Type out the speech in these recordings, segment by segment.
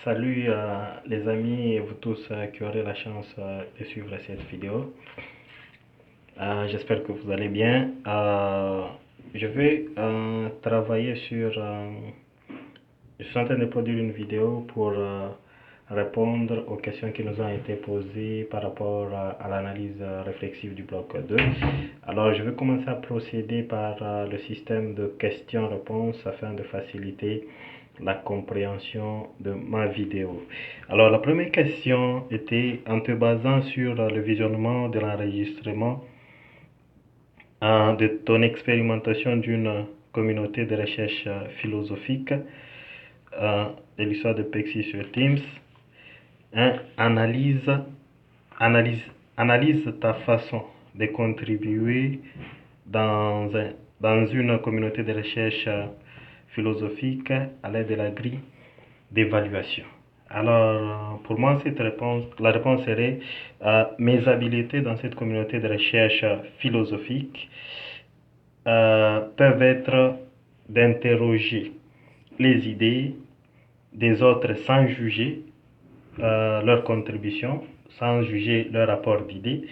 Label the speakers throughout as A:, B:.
A: Salut les amis et vous tous qui aurez la chance de suivre cette vidéo. J'espère que vous allez bien. Je vais travailler sur... je suis en train de produire une vidéo pour répondre aux questions qui nous ont été posées par rapport à l'analyse réflexive du bloc 2. Alors je vais commencer à procéder par le système de questions-réponses afin de faciliter la compréhension de ma vidéo. Alors la première question était en te basant sur le visionnement de l'enregistrement de ton expérimentation d'une communauté de recherche philosophique de l'histoire de Pexi sur Teams. Analyse ta façon de contribuer dans une communauté de recherche philosophique à l'aide de la grille d'évaluation. Alors, pour moi, la réponse serait mes habiletés dans cette communauté de recherche philosophique peuvent être d'interroger les idées des autres sans juger leur contribution, sans juger leur apport d'idées.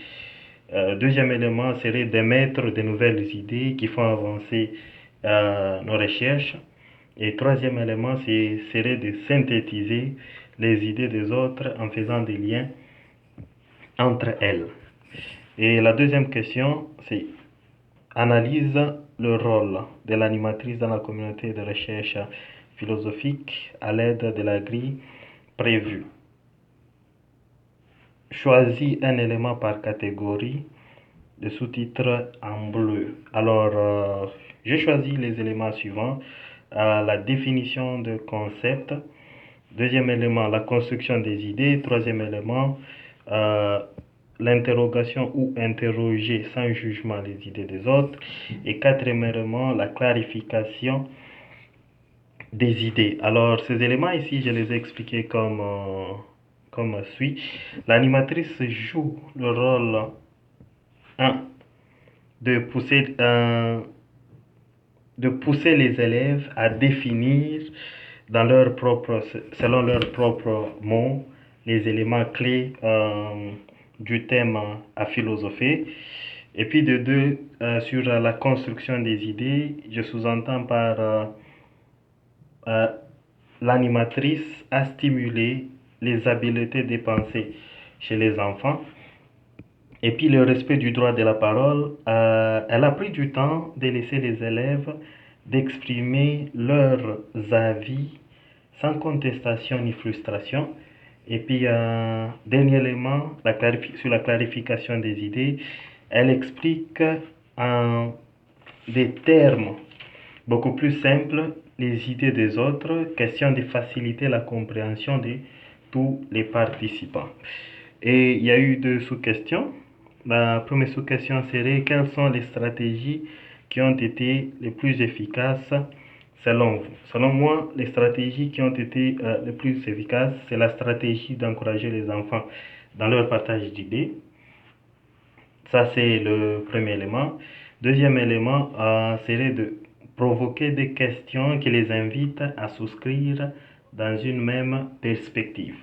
A: Deuxième élément serait d'émettre de nouvelles idées qui font avancer nos recherches. Et troisième élément serait de synthétiser les idées des autres en faisant des liens entre elles. Et la deuxième question, c'est analyse le rôle de l'animatrice dans la communauté de recherche philosophique à l'aide de la grille prévue. Choisis un élément par catégorie de sous-titres en bleu. Alors, j'ai choisi les éléments suivants. La définition de concept. Deuxième élément, la construction des idées. Troisième élément, l'interrogation ou interroger sans jugement les idées des autres. Et quatrième élément, la clarification des idées. Alors, ces éléments ici, je les ai expliqués comme suit. L'animatrice joue le rôle 1 de pousser les élèves à définir selon leurs propres mots les éléments clés du thème à philosopher. Et puis de deux, sur la construction des idées, je sous-entends par l'animatrice à stimuler les habiletés des pensées chez les enfants. Et puis le respect du droit de la parole, elle a pris du temps de laisser les élèves d'exprimer leurs avis sans contestation ni frustration. Et puis, dernier élément, sur la clarification des idées, elle explique en des termes beaucoup plus simples les idées des autres, question de faciliter la compréhension de tous les participants. Et il y a eu deux sous-questions. La première sous-question serait quelles sont les stratégies qui ont été les plus efficaces selon vous? Selon moi, les stratégies qui ont été les plus efficaces, c'est la stratégie d'encourager les enfants dans leur partage d'idées. Ça, c'est le premier élément. Deuxième élément serait de provoquer des questions qui les invitent à souscrire dans une même perspective.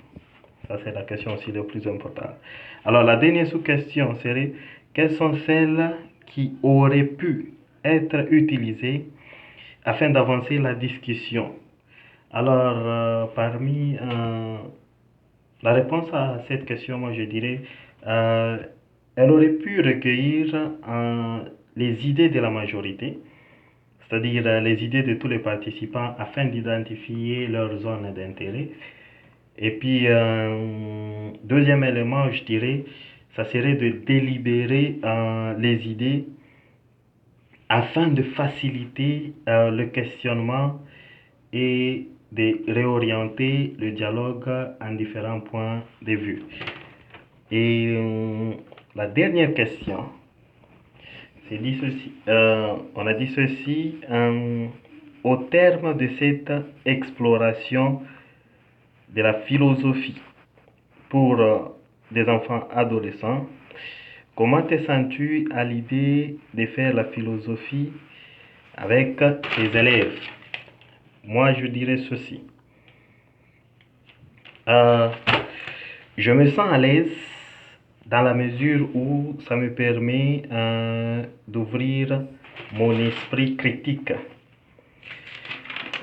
A: Ça, c'est la question aussi la plus importante. Alors, la dernière sous-question serait quelles sont celles qui auraient pu être utilisées afin d'avancer la discussion? Alors, parmi la réponse à cette question, moi je dirais, elle aurait pu recueillir les idées de la majorité, c'est-à-dire les idées de tous les participants afin d'identifier leur zone d'intérêt. Et puis, deuxième élément, je dirais, ça serait de délibérer les idées afin de faciliter le questionnement et de réorienter le dialogue en différents points de vue. Et la dernière question, c'est dit ceci. On a dit ceci, au terme de cette exploration de la philosophie pour des enfants adolescents, comment te sens-tu à l'idée de faire la philosophie avec tes élèves? Moi, je dirais ceci. Euh, je me sens à l'aise dans la mesure où ça me permet d'ouvrir mon esprit critique.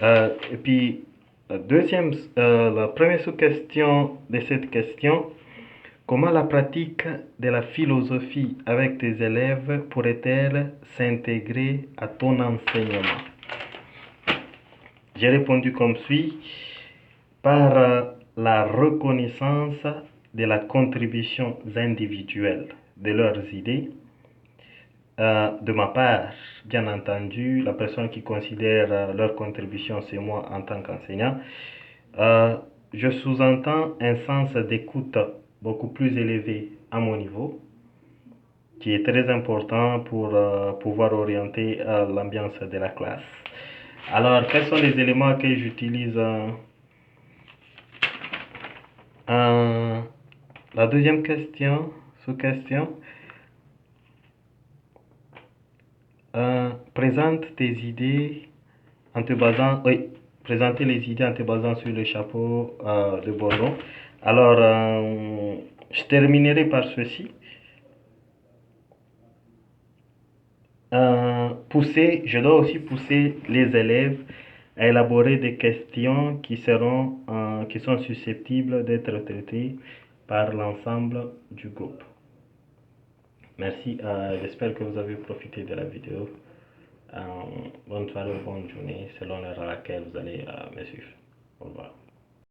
A: Et puis, la première sous-question de cette question, comment la pratique de la philosophie avec tes élèves pourrait-elle s'intégrer à ton enseignement? J'ai répondu comme suit, par la reconnaissance de la contribution individuelle de leurs idées. De ma part, bien entendu, la personne qui considère leur contribution, c'est moi en tant qu'enseignant. Euh, je sous-entends un sens d'écoute beaucoup plus élevé à mon niveau, qui est très important pour pouvoir orienter l'ambiance de la classe. Alors, quels sont les éléments que j'utilise la deuxième question, sous-question, présente tes idées en te basant, oui, présenter les idées en te basant sur le chapeau de Bourdon. Alors, je terminerai par ceci. Je dois aussi pousser les élèves à élaborer des questions qui sont susceptibles d'être traitées par l'ensemble du groupe. Merci, j'espère que vous avez profité de la vidéo. Bonne soirée ou bonne journée selon l'heure à laquelle vous allez me suivre. Au revoir.